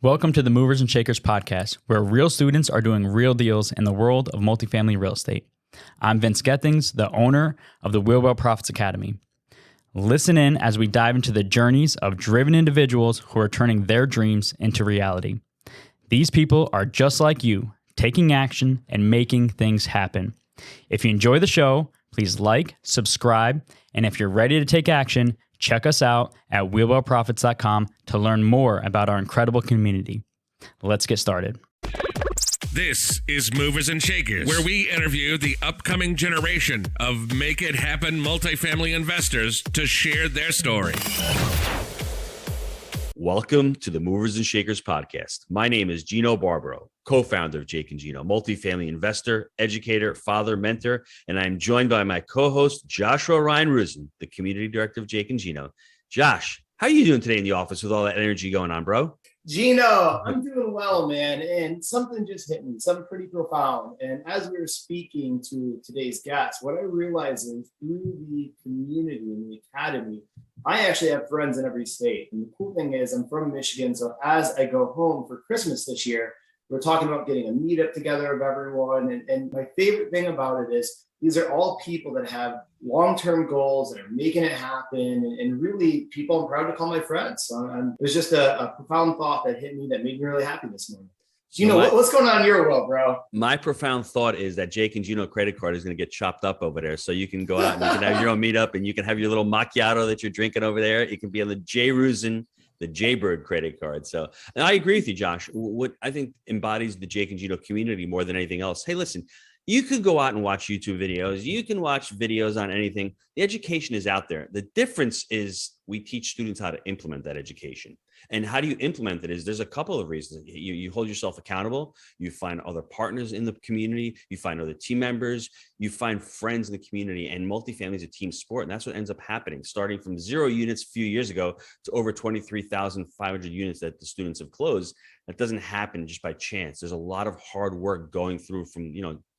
Welcome to the Movers and Shakers podcast, where real students are doing real deals in the world of multifamily real estate. I'm Vince Gethings, the owner of the Wheelbarrow Profits Academy. Listen in as we dive into the journeys of driven individuals who are turning their dreams into reality. These people are just like you, taking action and making things happen. If you enjoy the show, please like, subscribe, and if you're ready to take action, check us out at wheelbarrowprofits.com to learn more about our incredible community. Let's get started. This is Movers and Shakers, where we interview the upcoming generation of make it happen multifamily investors to share their story. Welcome to the Movers and Shakers podcast. My name is Gino Wheelbarrow, co-founder of Jake and Gino, multifamily investor, educator, father, mentor, and I'm joined by my co-host, Joshua Ryan Rusin, the community director of Jake and Gino. Josh, how are you doing today in the office with all that energy going on, bro? Gino, I'm doing well, man. And something just hit me, something pretty profound. And as we were speaking to today's guest, what I realized is through the community and the academy, I actually have friends in every state. And the cool thing is I'm from Michigan. So as I go home for Christmas this year, we're talking about getting a meetup together of everyone. And my favorite thing about it is these are all people that have long-term goals that are making it happen, and really people I'm proud to call my friends. So it was just a profound thought that hit me that made me really happy this morning. Gino, what's going on in your world, bro? My profound thought is that Jake and Gino credit card is going to get chopped up over there. So you can go out and you can have your own meetup and you can have your little macchiato that you're drinking over there. It can be on the J. Rusin, the Jaybird credit card. So, and I agree with you, Josh. What I think embodies the Jake and Gino community more than anything else. Hey, listen, you could go out and watch YouTube videos. You can watch videos on anything. The education is out there. The difference is we teach students how to implement that education. And how do you implement it is there's a couple of reasons. You hold yourself accountable. You find other partners in the community. You find other team members. You find friends in the community. And multifamily is a team sport. And that's what ends up happening, starting from 0 units a few years ago to over 23,500 units that the students have closed. That doesn't happen just by chance. There's a lot of hard work going through from,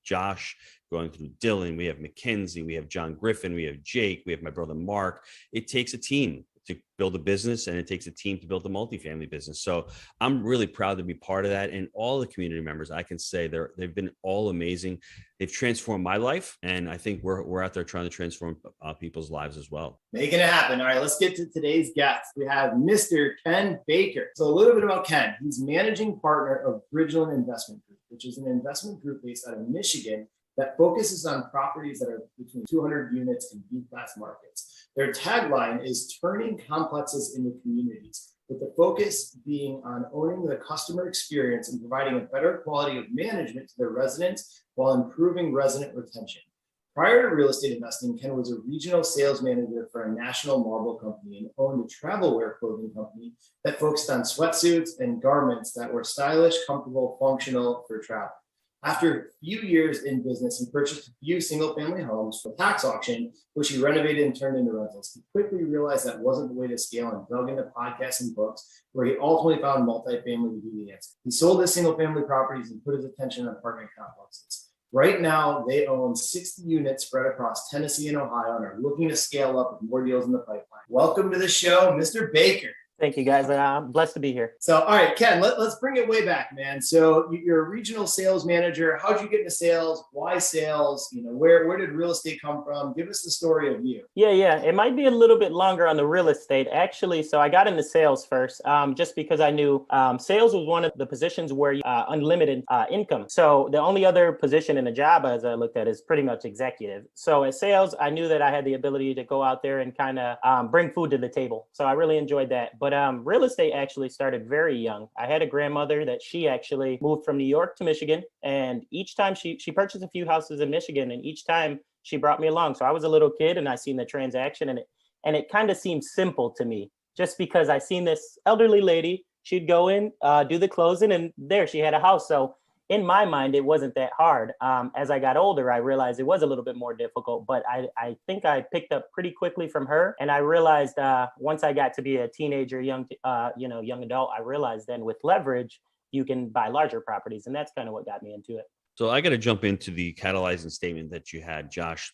Josh, going through Dylan, we have Mackenzie, we have John Griffin, we have Jake, we have my brother Mark. It takes a team to build a business, and it takes a team to build a multifamily business. So I'm really proud to be part of that. And all the community members, I can say they've been all amazing. They've transformed my life. And I think we're out there trying to transform people's lives as well. Making it happen. All right, let's get to today's guest. We have Mr. Ken Baker. So a little bit about Ken. He's managing partner of Bridgeland Investment Group, which is an investment group based out of Michigan that focuses on properties that are between 200 units in B-class markets. Their tagline is turning complexes into communities, with the focus being on owning the customer experience and providing a better quality of management to their residents while improving resident retention. Prior to real estate investing, Ken was a regional sales manager for a national marble company and owned a travel wear clothing company that focused on sweatsuits and garments that were stylish, comfortable, functional for travel. After a few years in business, he purchased a few single-family homes for tax auction, which he renovated and turned into rentals. He quickly realized that wasn't the way to scale and dug into podcasts and books, where he ultimately found multifamily to be the answer. He sold his single-family properties and put his attention on apartment complexes. Right now, they own 60 units spread across Tennessee and Ohio and are looking to scale up with more deals in the pipeline. Welcome to the show, Mr. Baker. Thank you, guys. I'm blessed to be here. So, all right, Ken, let's bring it way back, man. So you're a regional sales manager. How'd you get into sales? Why sales? Where did real estate come from? Give us the story of you. Yeah. It might be a little bit longer on the real estate, actually. So I got into sales first, just because I knew sales was one of the positions where you unlimited income. So the only other position in the job, as I looked at, is pretty much executive. So at sales, I knew that I had the ability to go out there and kind of bring food to the table. So I really enjoyed that. But real estate actually started very young. I had a grandmother that she actually moved from New York to Michigan. And each time she purchased a few houses in Michigan, and each time she brought me along. So I was a little kid and I seen the transaction, and it kind of seemed simple to me, just because I seen this elderly lady. She'd go in, do the closing, and there she had a house. So in my mind, it wasn't that hard. As I got older, I realized it was a little bit more difficult, but I think I picked up pretty quickly from her. And I realized once I got to be a teenager, young adult, I realized then with leverage, you can buy larger properties. And that's kind of what got me into it. So I got to jump into the catalyzing statement that you had, Josh,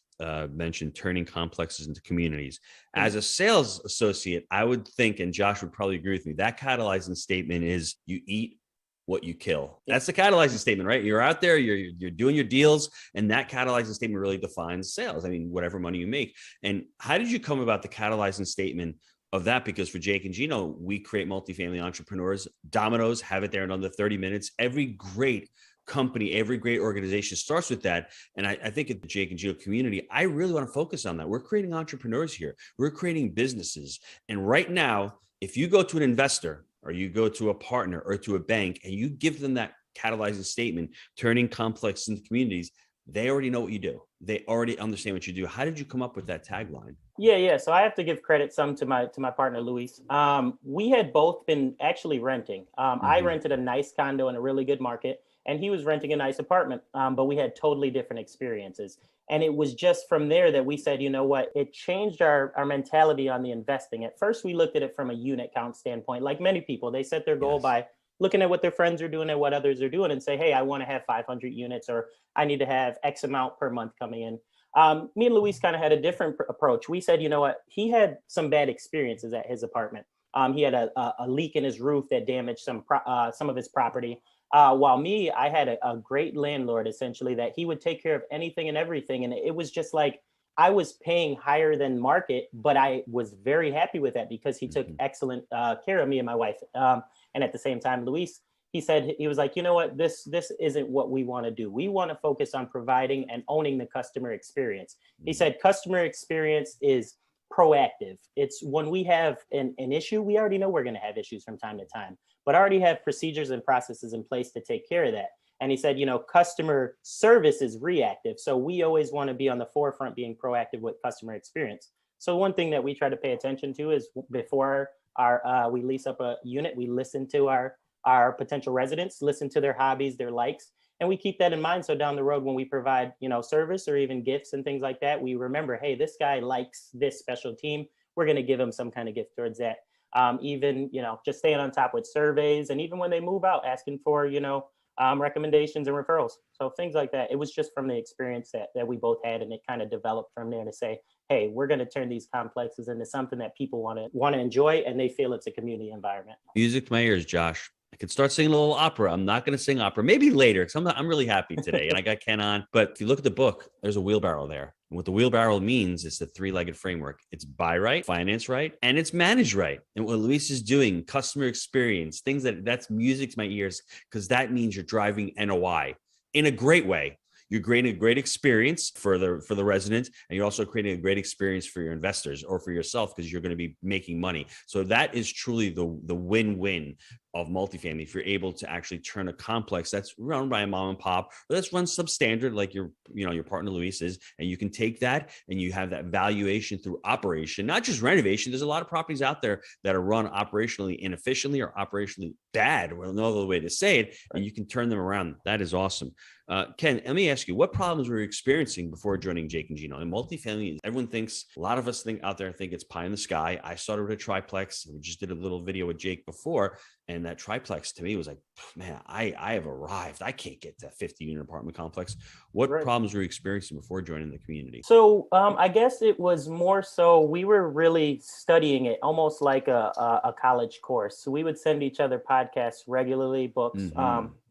mentioned turning complexes into communities. As a sales associate, I would think, and Josh would probably agree with me, that catalyzing statement is you eat what you kill. That's the catalyzing statement, right? You're out there, you're doing your deals, and that catalyzing statement really defines sales. I mean, whatever money you make. And how did you come about the catalyzing statement of that? Because for Jake and Gino, we create multifamily entrepreneurs. Domino's have it there in under 30 minutes. Every great company, every great organization starts with that. And I think at the Jake and Gino community, I really want to focus on that. We're creating entrepreneurs here. We're creating businesses. And right now, if you go to an investor or you go to a partner or to a bank and you give them that catalyzing statement, turning complex into communities, they already know what you do. They already understand what you do. How did you come up with that tagline? Yeah. So I have to give credit some to my partner, Luis. We had both been actually renting. I rented a nice condo in a really good market, and he was renting a nice apartment, but we had totally different experiences. And it was just from there that we said, you know what, it changed our mentality on the investing. At first, we looked at it from a unit count standpoint. Like many people, they set their goal by looking at what their friends are doing and what others are doing and say, hey, I want to have 500 units, or I need to have X amount per month coming in. Me and Luis kind of had a different approach. We said, you know what, he had some bad experiences at his apartment. He had a leak in his roof that damaged some of his property. While me, I had a great landlord, essentially, that he would take care of anything and everything. And it was just like, I was paying higher than market, but I was very happy with that because he took excellent care of me and my wife. And at the same time, Luis, he said, he was like, you know what, this isn't what we want to do. We want to focus on providing and owning the customer experience. He said, customer experience is proactive. It's when we have an issue, we already know we're going to have issues from time to time, but already have procedures and processes in place to take care of that. And he said, you know, customer service is reactive. So we always want to be on the forefront, being proactive with customer experience. So one thing that we try to pay attention to is before we lease up a unit, we listen to our potential residents, listen to their hobbies, their likes, and we keep that in mind. So down the road, when we provide, you know, service or even gifts and things like that, we remember, hey, this guy likes this special team. We're going to give him some kind of gift towards that. Even, you know, just staying on top with surveys, and even when they move out, asking for, you know, recommendations and referrals. So things like that. It was just from the experience that we both had, and it kind of developed from there to say, hey, we're going to turn these complexes into something that people want to enjoy, and they feel it's a community environment. Music to my ears, Josh. I could start singing a little opera. I'm not going to sing opera. Maybe later, because I'm really happy today, and I got Ken on. But if you look at the book, there's a wheelbarrow there. And what the wheelbarrow means is the three-legged framework. It's buy right, finance right, and it's manage right. And what Luis is doing, customer experience, things that's music to my ears, because that means you're driving NOI in a great way. You're creating a great experience for the residents, and you're also creating a great experience for your investors or for yourself, because you're going to be making money. So that is truly the win-win of multifamily. If you're able to actually turn a complex that's run by a mom and pop, or that's run substandard like your partner Luis is, and you can take that and you have that valuation through operation, not just renovation. There's a lot of properties out there that are run operationally inefficiently or operationally bad, well, no other way to say it, and you can turn them around. That is awesome. Ken, let me ask you, what problems were you experiencing before joining Jake and Gino? And multifamily, everyone thinks, a lot of us out there think it's pie in the sky. I started with a triplex. We just did a little video with Jake before, and that triplex to me was like, man, I have arrived. I can't get to 50-unit apartment complex. What problems were you experiencing before joining the community? So I guess it was more so we were really studying it almost like a college course. So we would send each other podcasts regularly, books.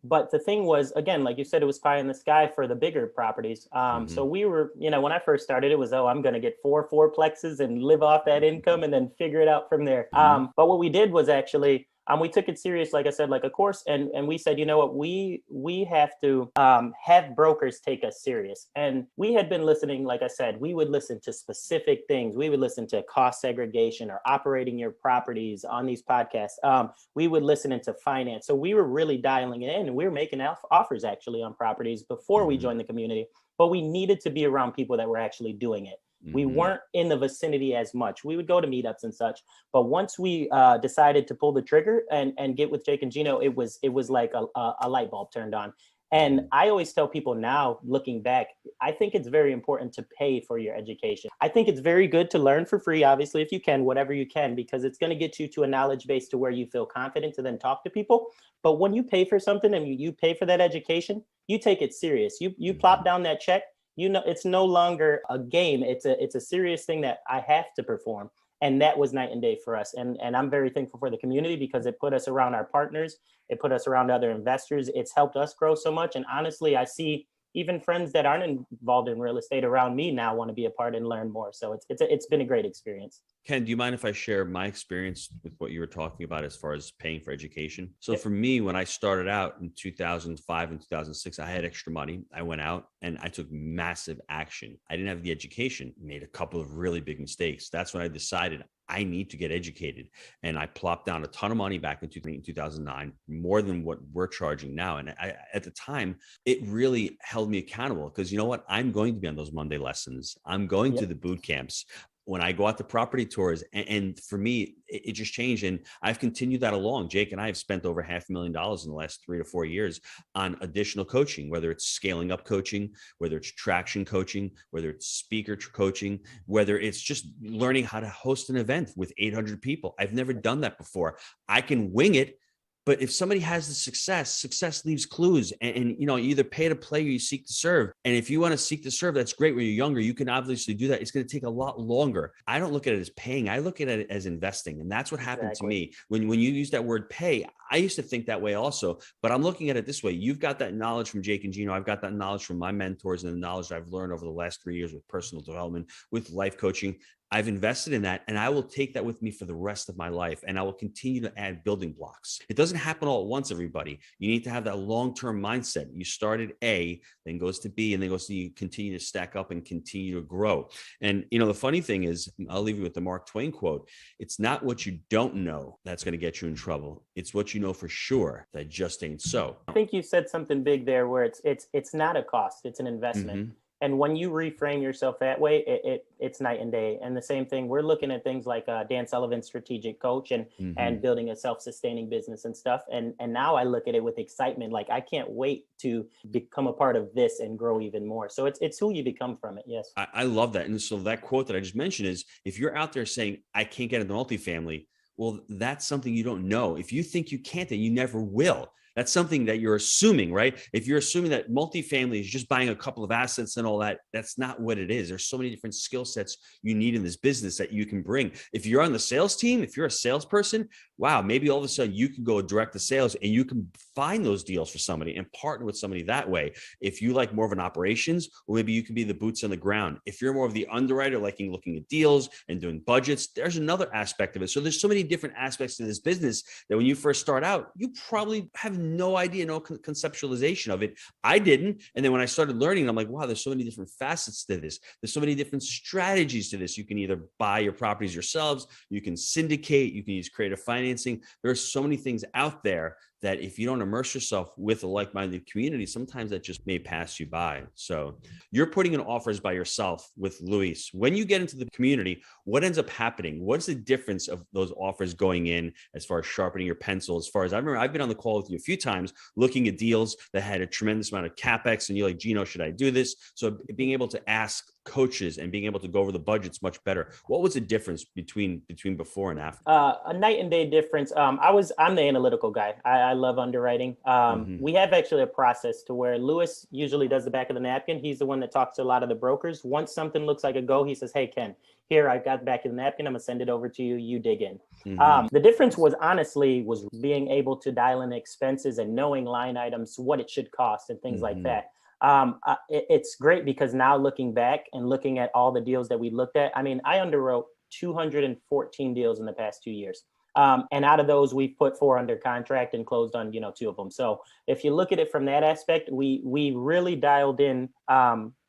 But the thing was, again, like you said, it was pie in the sky for the bigger properties. So we were, you know, when I first started, it was, I'm going to get fourplexes and live off that income and then figure it out from there. But what we did was actually, we took it serious, like I said, like a course. And we said, you know what, we have to have brokers take us serious. And we had been listening, like I said, we would listen to specific things. We would listen to cost segregation or operating your properties on these podcasts. We would listen into finance. So we were really dialing it in, and we were making offers actually on properties before we joined the community. But we needed to be around people that were actually doing it. We weren't in the vicinity as much. We would go to meetups and such. But once we decided to pull the trigger and get with Jake and Gino, it was like a light bulb turned on. And I always tell people now, looking back, I think it's very important to pay for your education. I think it's very good to learn for free, obviously, if you can, whatever you can, because it's going to get you to a knowledge base to where you feel confident to then talk to people. But when you pay for something and you pay for that education, you take it serious. You plop down that check, you know, it's no longer a game. It's a serious thing that I have to perform. And that was night and day for us. And I'm very thankful for the community because it put us around our partners. It put us around other investors. It's helped us grow so much. And honestly, I see even friends that aren't involved in real estate around me now want to be a part and learn more. So it's been a great experience. Ken, do you mind if I share my experience with what you were talking about as far as paying for education? So for me, when I started out in 2005 and 2006, I had extra money. I went out and I took massive action. I didn't have the education, made a couple of really big mistakes. That's when I decided I need to get educated. And I plopped down a ton of money back in 2009, more than what we're charging now. And at the time, it really held me accountable because you know what? I'm going to be on those Monday lessons. I'm going to the boot camps. When I go out to property tours, and for me, it just changed. And I've continued that along. Jake and I have spent over $500,000 in the last 3 to 4 years on additional coaching, whether it's scaling up coaching, whether it's traction coaching, whether it's speaker coaching, whether it's just learning how to host an event with 800 people. I've never done that before. I can wing it. But if somebody has the success leaves clues, and you know, you either pay to play or you seek to serve. And if you want to seek to serve, that's great. When you're younger, you can obviously do that. It's going to take a lot longer. I don't look at it as paying. I look at it as investing. And that's what happened to me. When you use that word pay, I used to think that way also, but I'm looking at it this way. You've got that knowledge from Jake and Gino. I've got that knowledge from my mentors and the knowledge I've learned over the last 3 years with personal development, with life coaching. I've invested in that, and I will take that with me for the rest of my life, and I will continue to add building blocks. It doesn't happen all at once, everybody. You need to have that long-term mindset. You start at A, then goes to B, and then goes to you continue to stack up and continue to grow. And, you know, the funny thing is, I'll leave you with the Mark Twain quote. It's not what you don't know that's going to get you in trouble. It's what you know for sure that just ain't so. I think you said something big there where it's not a cost, it's an investment. Mm-hmm. And when you reframe yourself that way, it's night and day. And the same thing, we're looking at things like Dan Sullivan's strategic coach and building a self-sustaining business and stuff. And now I look at it with excitement. Like, I can't wait to become a part of this and grow even more. So it's who you become from it. Yes. I love that. And so that quote that I just mentioned is, if you're out there saying, I can't get into multifamily, well, that's something you don't know. If you think you can't, then you never will. That's something that you're assuming, right? If you're assuming that multifamily is just buying a couple of assets and all that, that's not what it is. There's so many different skill sets you need in this business that you can bring. If you're on the sales team, if you're a salesperson, wow, maybe all of a sudden you can go direct to sales and you can find those deals for somebody and partner with somebody that way. If you like more of an operations, well, maybe you can be the boots on the ground. If you're more of the underwriter, liking looking at deals and doing budgets, there's another aspect of it. So there's so many different aspects to this business that when you first start out, you probably have no idea, no conceptualization of it. I didn't. And then when I started learning, I'm like, wow, there's so many different facets to this. There's so many different strategies to this. You can either buy your properties yourselves, you can syndicate, you can use creative financing. There are so many things out there that if you don't immerse yourself with a like-minded community, sometimes that just may pass you by. So you're putting in offers by yourself with Luis. When you get into the community, what ends up happening? What's the difference of those offers going in as far as sharpening your pencil? As far as I remember, I've been on the call with you a few times looking at deals that had a tremendous amount of CapEx, and you're like, Gino, should I do this? So being able to ask coaches and being able to go over the budgets much better. What was the difference between before and after? A night and day difference. I'm the analytical guy. I love underwriting. We have actually a process to where Lewis usually does the back of the napkin. He's the one that talks to a lot of the brokers. Once something looks like a go, he says, hey, Ken, here, I got the back of the napkin. I'm gonna send it over to you. You dig in. The difference was being able to dial in expenses and knowing line items, what it should cost and things like that. It's great because now looking back and looking at all the deals that we looked at, I mean, I underwrote 214 deals in the past 2 years. And out of those, we've put 4 under contract and closed on, 2 of them. So if you look at it from that aspect, we really dialed in.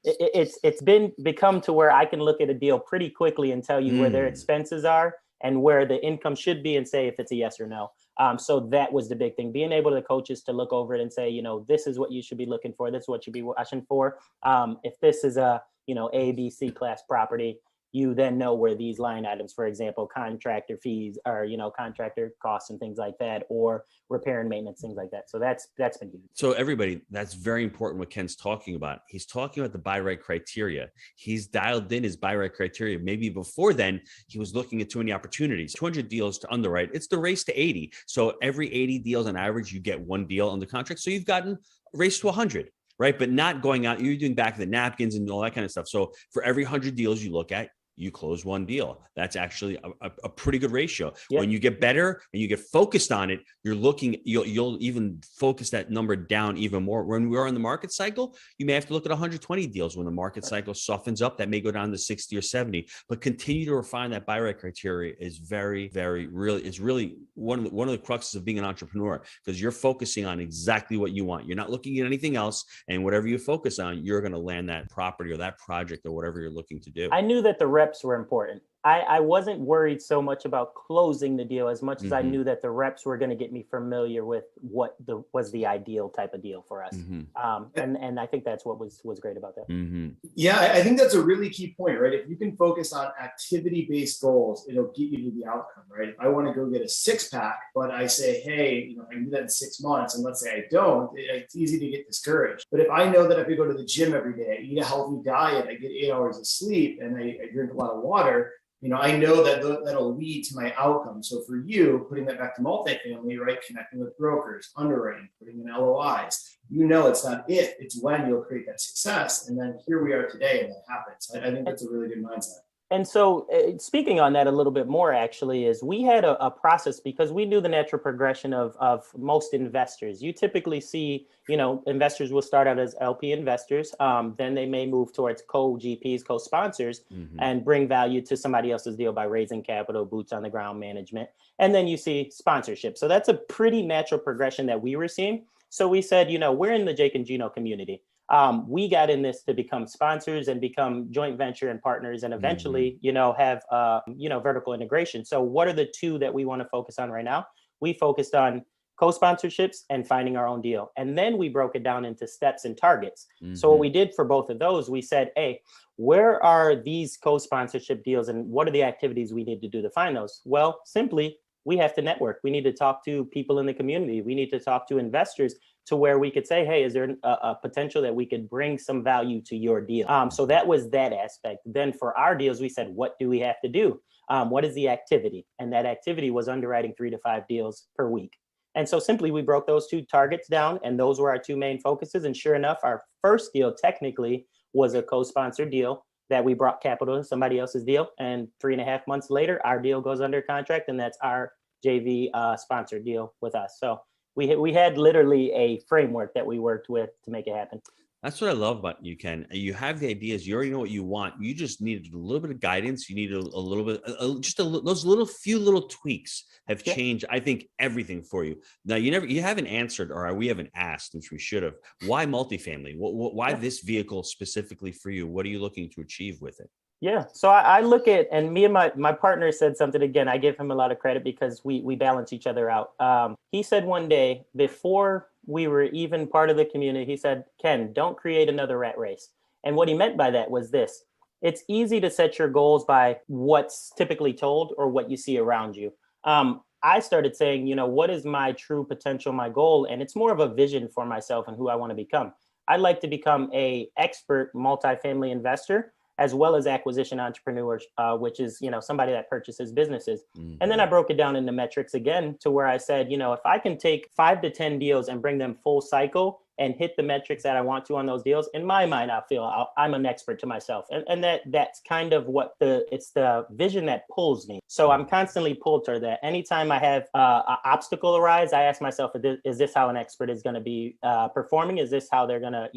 It's become to where I can look at a deal pretty quickly and tell you where their expenses are and where the income should be and say if it's a yes or no. So that was the big thing, being able to coaches to look over it and say, this is what you should be looking for. This is what you should be watching for. If this is a, A, B, C class property, you then know where these line items, for example, contractor fees or, contractor costs and things like that, or repair and maintenance, things like that. So that's been huge. So everybody, that's very important what Ken's talking about. He's talking about the buy right criteria. He's dialed in his buy right criteria. Maybe before then, he was looking at too many opportunities, 200 deals to underwrite. It's the race to 80. So every 80 deals on average, you get 1 deal under contract. So you've gotten race to 100. right? But not going out, you're doing back of the napkins and all that kind of stuff. So for every 100 deals you look at, you close one deal. That's actually a pretty good ratio. Yep. When you get better and you get focused on it, you'll even focus that number down even more. When we are in the market cycle, you may have to look at 120 deals. When the market cycle softens up, that may go down to 60 or 70, but continue to refine that buy right criteria is very, very really, it's really one of the cruxes of being an entrepreneur, because you're focusing on exactly what you want. You're not looking at anything else. And whatever you focus on, you're going to land that property or that project or whatever you're looking to do. I knew that the reps were important. I wasn't worried so much about closing the deal as much as I knew that the reps were going to get me familiar with what was the ideal type of deal for us. And I think that's what was great about that. Yeah, I think that's a really key point, right? If you can focus on activity-based goals, it'll get you to the outcome, right? If I want to go get a six-pack, but I say, hey, I can do that in 6 months, and let's say I don't, it's easy to get discouraged. But if I know that if I go to the gym every day, I eat a healthy diet, I get 8 hours of sleep, and I drink a lot of water, I know that that'll lead to my outcome. So for you, putting that back to multifamily, right? Connecting with brokers, underwriting, putting in LOIs, it's not if, it's when you'll create that success. And then here we are today, and that happens. I think that's a really good mindset. And so speaking on that a little bit more, actually, is we had a process because we knew the natural progression of most investors. You typically see, investors will start out as LP investors. Then they may move towards co-GPs, co-sponsors, and bring value to somebody else's deal by raising capital, boots on the ground management. And then you see sponsorship. So that's a pretty natural progression that we were seeing. So we said, we're in the Jake and Gino community. We got in this to become sponsors and become joint venture and partners, and eventually, have, vertical integration. So what are the two that we want to focus on right now? We focused on co-sponsorships and finding our own deal. And then we broke it down into steps and targets. So what we did for both of those, we said, hey, where are these co-sponsorship deals and what are the activities we need to do to find those? Well, simply, we have to network. We need to talk to people in the community. We need to talk to investors to where we could say, hey, is there a potential that we could bring some value to your deal? So that was that aspect. Then for our deals, we said, what do we have to do? What is the activity? And that activity was underwriting 3 to 5 deals per week. And so simply we broke those two targets down, and those were our two main focuses. And sure enough, our first deal technically was a co-sponsored deal that we brought capital in somebody else's deal. And 3.5 months later, our deal goes under contract, and that's our JV sponsored deal with us. So we had literally a framework that we worked with to make it happen. That's what I love about you, Ken. You have the ideas. You already know what you want. You just needed a little bit of guidance. You needed a little bit, those few little tweaks have changed, I think, everything for you. Now, you haven't answered, or we haven't asked, which we should have. Why multifamily? Why this vehicle specifically for you? What are you looking to achieve with it? Yeah. So I look at, and me and my partner said something again. I give him a lot of credit because we balance each other out. He said one day before we were even part of the community, he said, Ken, don't create another rat race. And what he meant by that was this: it's easy to set your goals by what's typically told or what you see around you. I started saying, what is my true potential, my goal? And it's more of a vision for myself and who I want to become. I'd like to become an expert multifamily investor, as well as acquisition entrepreneurs, which is, somebody that purchases businesses. And then I broke it down into metrics again to where I said, if I can take 5 to 10 deals and bring them full cycle and hit the metrics that I want to on those deals, in my mind, I feel I'm an expert to myself. And that's kind of what it's the vision that pulls me. So I'm constantly pulled toward that. Anytime I have an obstacle arise, I ask myself, is this how an expert is going to be performing? Is this how they're going to,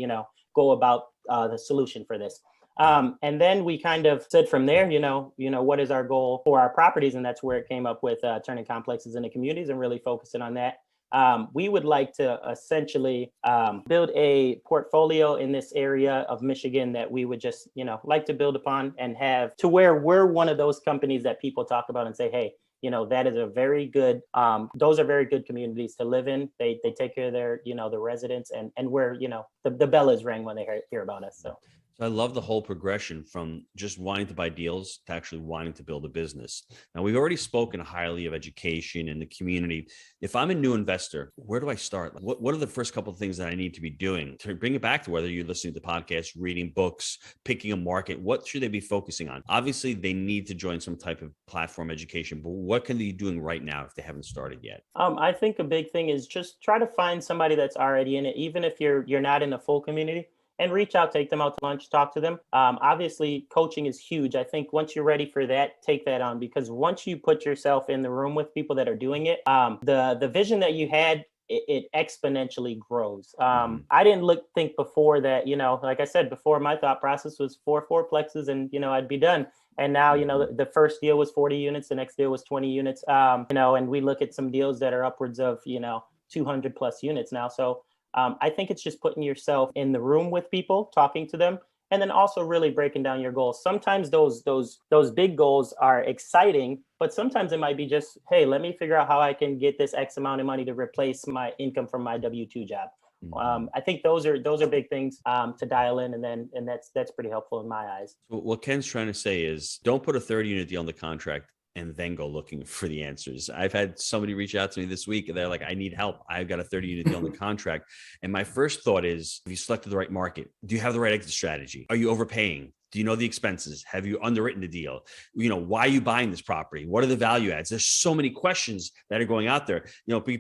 go about the solution for this? And then we kind of said from there, what is our goal for our properties? And that's where it came up with turning complexes into communities and really focusing on that. We would like to essentially build a portfolio in this area of Michigan that we would just, like to build upon and have to where we're one of those companies that people talk about and say, hey, that is a very good, those are very good communities to live in. They take care of their, the residents and where, the bell is rang when they hear about us. So. So I love the whole progression from just wanting to buy deals to actually wanting to build a business. Now, we've already spoken highly of education and the community. If I'm a new investor, where do I start? What are the first couple of things that I need to be doing to bring it back to whether you're listening to podcasts, reading books, picking a market? What should they be focusing on? Obviously, they need to join some type of platform education, but what can they be doing right now if they haven't started yet? I think a big thing is just try to find somebody that's already in it, even if you're not in a full community, and reach out, take them out to lunch, talk to them. Obviously, coaching is huge. I think once you're ready for that, take that on, because once you put yourself in the room with people that are doing it, the vision that you had, it exponentially grows. I didn't think before that, like I said before, my thought process was fourplexes and, I'd be done. And now, the first deal was 40 units, the next deal was 20 units, and we look at some deals that are upwards of, 200 plus units now. So I think it's just putting yourself in the room with people, talking to them, and then also really breaking down your goals. Sometimes those big goals are exciting, but sometimes it might be just, hey, let me figure out how I can get this X amount of money to replace my income from my W-2 job. I think those are big things to dial in, and that's pretty helpful in my eyes. So what Ken's trying to say is, don't put a 30-unit deal on the contract and then go looking for the answers. I've had somebody reach out to me this week and they're like, I need help. I've got a 30-unit deal on the contract. And my first thought is, have you selected the right market? Do you have the right exit strategy? Are you overpaying? Do you know the expenses? Have you underwritten the deal? Why are you buying this property? What are the value adds? There's so many questions that are going out there.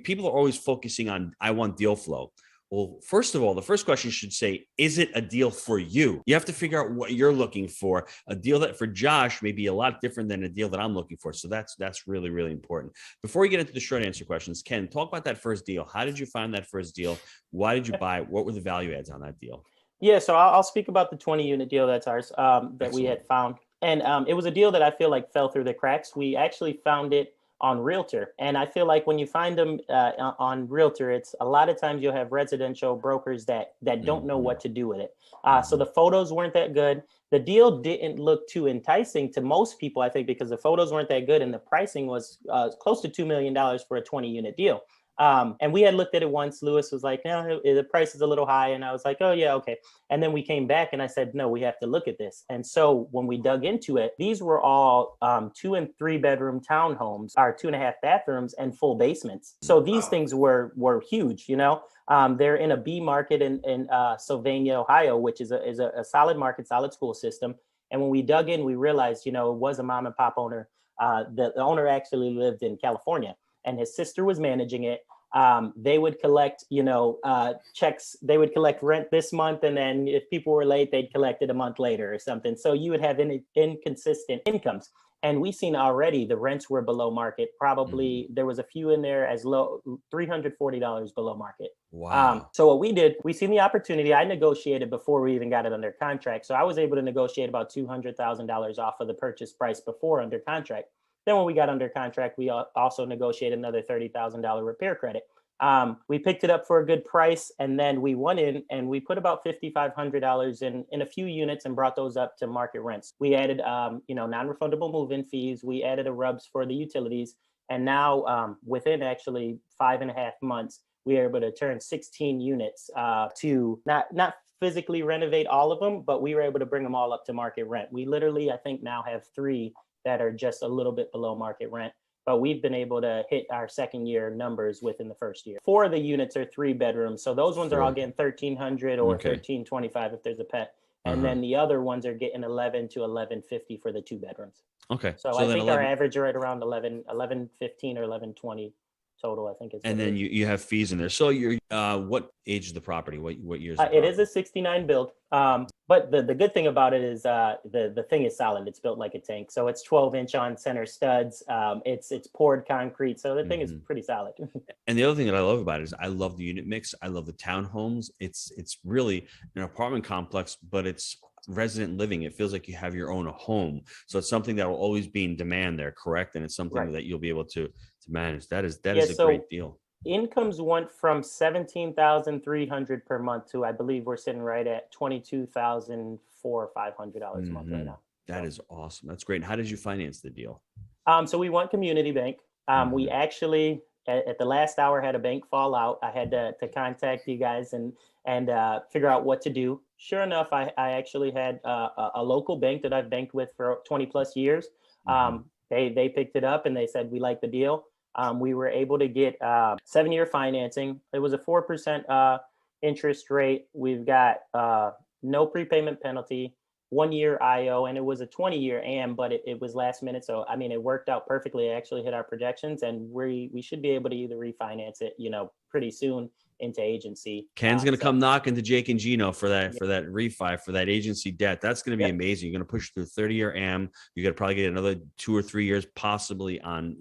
People are always focusing on, I want deal flow. Well, first of all, the first question should say, is it a deal for you? You have to figure out what you're looking for. A deal that for Josh may be a lot different than a deal that I'm looking for. So that's really, really important. Before we get into the short answer questions, Ken, talk about that first deal. How did you find that first deal? Why did you buy it? What were the value adds on that deal? Yeah, so I'll speak about the 20-unit deal that's ours that Excellent. we had found. And it was a deal that I feel like fell through the cracks. We actually found it on Realtor. And I feel like when you find them on Realtor, it's a lot of times you'll have residential brokers that don't know what to do with it. So the photos weren't that good. The deal didn't look too enticing to most people, I think, because the photos weren't that good and the pricing was close to $2 million for a 20-unit deal. And we had looked at it once. Lewis was like, no, the price is a little high. And I was like, oh yeah, okay. And then we came back and I said, no, we have to look at this. And so when we dug into it, these were all 2 and 3 bedroom townhomes, or 2.5 bathrooms and full basements. So these things were huge, they're in a B market in Sylvania, Ohio, which is a solid market, solid school system. And when we dug in, we realized, it was a mom and pop owner. The owner actually lived in California, and his sister was managing it. They would collect, checks. They would collect rent this month, and then if people were late, they'd collect it a month later or something. So you would have inconsistent incomes. And we seen already the rents were below market. Probably there was a few in there as low, $340 below market. Wow. So what we did, we seen the opportunity. I negotiated before we even got it under contract. So I was able to negotiate about $200,000 off of the purchase price before under contract. Then when we got under contract, we also negotiated another $30,000 repair credit. We picked it up for a good price, and then we went in and we put about $5,500 in a few units and brought those up to market rents. We added, non-refundable move-in fees. We added a RUBS for the utilities. And now within actually 5.5 months, we are able to turn 16 units to not physically renovate all of them, but we were able to bring them all up to market rent. We literally, I think now have 3 that are just a little bit below market rent, but we've been able to hit our second year numbers within the first year. 4 of the units are 3 bedrooms. So those ones are all getting $1,300 or $1,325 if there's a pet. And then the other ones are getting $11 to $11.50 for the 2 bedrooms. Okay. So I think our average are right around $11.15 or $11.20 total, I think. And then you have fees in there. So you're what age is the property? What years? It is a 69 build. But the good thing about it is the thing is solid. It's built like a tank. So it's 12-inch on center studs. It's poured concrete. So the thing is pretty solid. And the other thing that I love about it is I love the unit mix. I love the townhomes. It's really an apartment complex, but it's resident living. It feels like you have your own home. So it's something that will always be in demand there, correct? And it's something that you'll be able to manage. That is a great deal. Incomes went from $17,300 per month to, I believe we're sitting right at $22,400 or $500 a month right now. That is awesome. That's great. And how did you finance the deal? So we went community bank. We actually at the last hour, had a bank fall out. I had to contact you guys and figure out what to do. Sure enough, I actually had a local bank that I've banked with for 20 plus years. They picked it up and they said, we like the deal. We were able to get 7-year financing. It was a 4% interest rate. We've got no prepayment penalty, 1-year IO, and it was a 20-year AM, but it was last minute. So, I mean, it worked out perfectly. It actually hit our projections, and we should be able to either refinance it, pretty soon into agency. Ken's going to come knocking to Jake and Gino for that refi, for that agency debt. That's going to be amazing. You're going to push through 30-year AM. You're going to probably get another 2 or 3 years, possibly on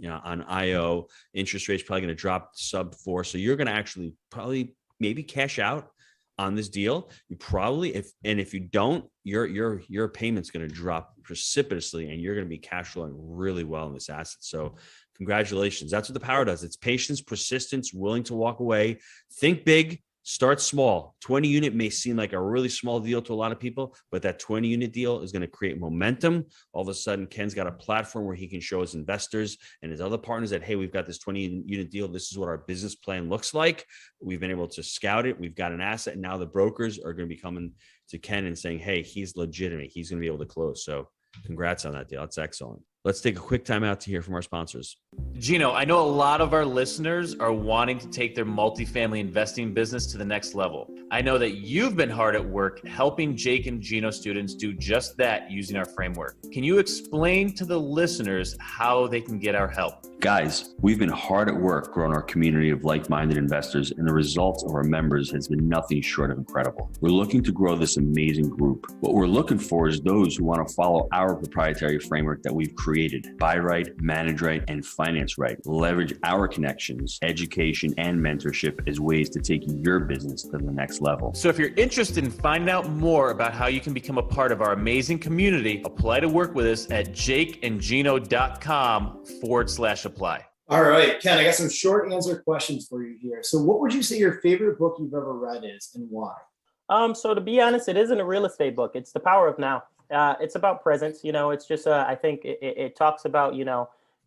IO. Interest rates probably going to drop sub 4. So you're going to actually probably maybe cash out on this deal. You probably, if you don't, your payment's going to drop precipitously, and you're going to be cash flowing really well in this asset. So congratulations. That's what the power does. It's patience, persistence, willing to walk away. Think big, start small. 20 unit may seem like a really small deal to a lot of people, but that 20 unit deal is going to create momentum. All of a sudden, Ken's got a platform where he can show his investors and his other partners that, hey, we've got this 20 unit deal. This is what our business plan looks like. We've been able to scout it. We've got an asset. And now the brokers are going to be coming to Ken and saying, hey, he's legitimate. He's going to be able to close. So congrats on that deal. That's excellent. Let's take a quick time out to hear from our sponsors. Gino, I know a lot of our listeners are wanting to take their multifamily investing business to the next level. I know that you've been hard at work helping Jake and Gino students do just that using our framework. Can you explain to the listeners how they can get our help? Guys, we've been hard at work growing our community of like-minded investors, and the results of our members has been nothing short of incredible. We're looking to grow this amazing group. What we're looking for is those who want to follow our proprietary framework that we've created: buy right, manage right, and finance right. Leverage our connections, education, and mentorship as ways to take your business to the next level. So if you're interested in finding out more about how you can become a part of our amazing community, apply to work with us at jakeandgino.com/apply. All right, Ken, I got some short answer questions for you here. So what would you say your favorite book you've ever read is, and why? So to be honest, it isn't a real estate book. It's The Power of Now. It's about presence. It's just, I think it talks about,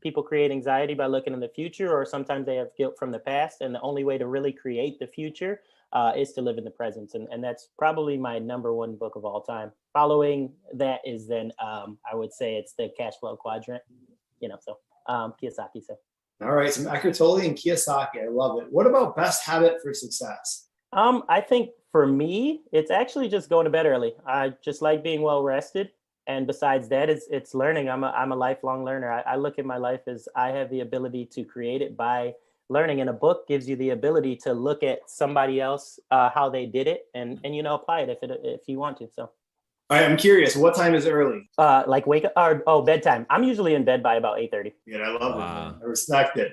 people create anxiety by looking in the future, or sometimes they have guilt from the past. And the only way to really create the future is to live in the present. And that's probably my number one book of all time. Following that is then, I would say it's the Cash Flow Quadrant, Kiyosaki. So. All right, some Eckhart Tolle and Kiyosaki. I love it. What about best habit for success? I think for me, it's actually just going to bed early. I just like being well rested. And besides that, it's learning. I'm a lifelong learner. I look at my life as I have the ability to create it by learning. And a book gives you the ability to look at somebody else, how they did it, and apply it if you want to. So. All right, I'm curious. What time is early? Like wake up or bedtime. I'm usually in bed by about 8:30. Yeah, I love it. Man. I respect it.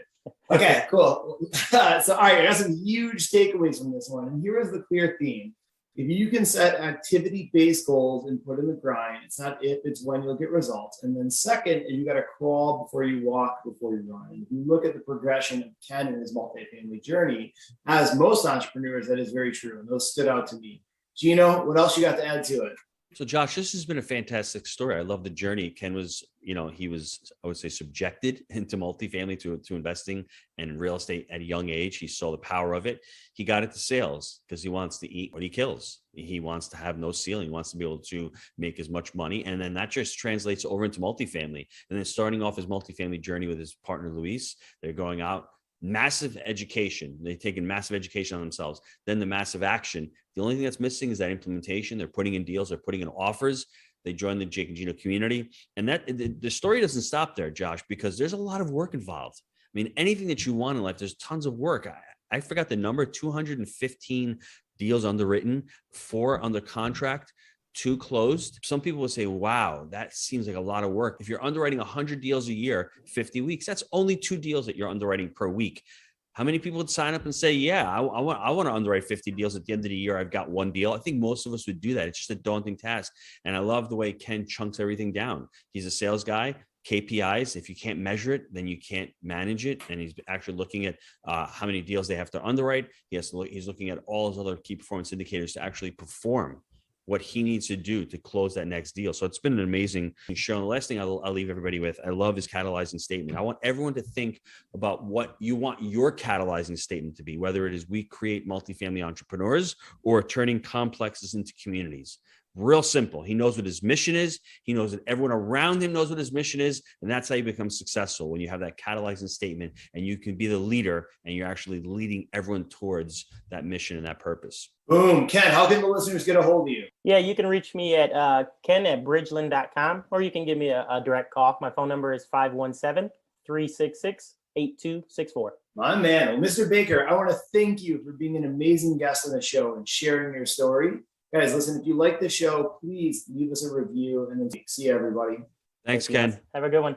Okay, cool. So, all right, I got some huge takeaways from this one. And here is the clear theme. If you can set activity-based goals and put in the grind, it's not if, it's when you'll get results. And then second, you got to crawl before you walk, before you run. And if you look at the progression of Ken and his multifamily journey, as most entrepreneurs, that is very true. And those stood out to me. Gino, what else you got to add to it? So Josh, this has been a fantastic story. I love the journey. Ken was, he was, I would say, subjected into multifamily to investing in real estate at a young age. He saw the power of it. He got into sales because he wants to eat what he kills. He wants to have no ceiling. He wants to be able to make as much money. And then that just translates over into multifamily. And then starting off his multifamily journey with his partner, Luis, they're going out. Massive education. They've taken massive education on themselves. Then the massive action. The only thing that's missing is that implementation. They're putting in deals. They're putting in offers. They joined the Jake and Gino community. And that the story doesn't stop there, Josh, because there's a lot of work involved. I mean, anything that you want in life, there's tons of work. I forgot the number, 215 deals underwritten, 4 under contract, 2 closed. Some people will say, wow, that seems like a lot of work. If you're underwriting 100 deals a year, 50 weeks, that's only 2 deals that you're underwriting per week. How many people would sign up and say, yeah, I want to underwrite 50 deals at the end of the year. I've got 1 deal. I think most of us would do that. It's just a daunting task. And I love the way Ken chunks everything down. He's a sales guy. KPIs, if you can't measure it, then you can't manage it. And he's actually looking at how many deals they have to underwrite. He's looking at all his other key performance indicators to actually perform what he needs to do to close that next deal. So it's been an amazing show. And the last thing I'll leave everybody with, I love his catalyzing statement. I want everyone to think about what you want your catalyzing statement to be, whether it is we create multifamily entrepreneurs or turning complexes into communities. Real simple. He knows what his mission is. He knows that everyone around him knows what his mission is. And that's how you become successful, when you have that catalyzing statement and you can be the leader and you're actually leading everyone towards that mission and that purpose. Boom. Ken, how can the listeners get a hold of you? Yeah, you can reach me at ken@bridgeland.com, or you can give me a direct call. My phone number is 517-366-8264. My man. Well, Mr. Baker, I want to thank you for being an amazing guest on the show and sharing your story. Guys, listen, if you like the show, please leave us a review, and then see you, everybody. Thanks, Ken. Have a good one.